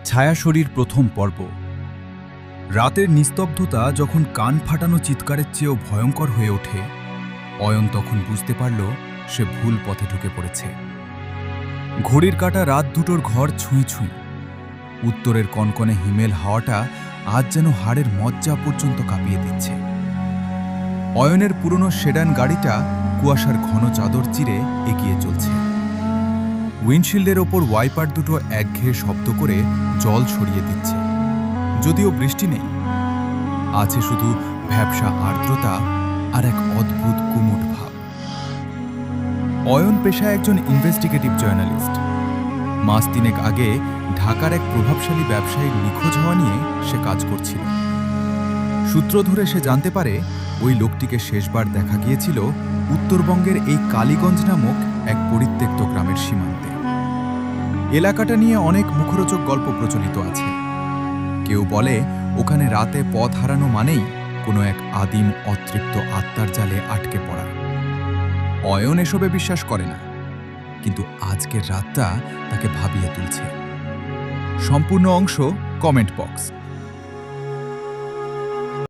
ছায়াশরীর প্রথম পর্ব। রাতের নিস্তব্ধতা যখন কান ফাটানো চিৎকারের চেয়েও ভয়ঙ্কর হয়ে ওঠে, অয়ন তখন বুঝতে পারল সে ভুল পথে ঢুকে পড়েছে। ঘড়ির কাঁটা রাত দুটোর ঘর ছুঁই ছুঁই। উত্তরের কনকনে হিমেল হাওয়াটা আজ যেন হাড়ের মজ্জা পর্যন্ত কাঁপিয়ে দিচ্ছে। অয়নের পুরনো সেডান গাড়িটা কুয়াশার ঘন চাদর চিরে এগিয়ে চলছে। উইন্ডশিল্ডের ওপর ওয়াইপার দুটো একঘেয়ে শব্দ করে জল ছড়িয়ে দিচ্ছে। যদিও বৃষ্টি নেই, আছে শুধু ভ্যাপসা আর্দ্রতা আর এক অদ্ভুত কুমুট ভাব। অয়ন পেশায় একজন ইনভেস্টিগেটিভ জার্নালিস্ট। মাস তিনেক আগে ঢাকার এক প্রভাবশালী ব্যবসায়ীর নিখোঁজ হওয়া নিয়ে সে কাজ করছিল। সূত্র ধরে সে জানতে পারে ওই লোকটিকে শেষবার দেখা গিয়েছিল উত্তরবঙ্গের এই কালীগঞ্জ নামক এক পরিত্যক্ত গ্রামের সীমান্তে। এলাকাটা নিয়ে অনেক মুখরোচক গল্প প্রচলিত আছে। কেউ বলে ওখানে রাতে পথ হারানো মানেই কোনো এক আদিম অতৃপ্ত আত্মার জালে আটকে পড়া। অয়ন এসবে বিশ্বাস করে না, কিন্তু আজকের রাতটা তাকে ভাবিয়ে তুলছে। সম্পূর্ণ অংশ কমেন্ট বক্স।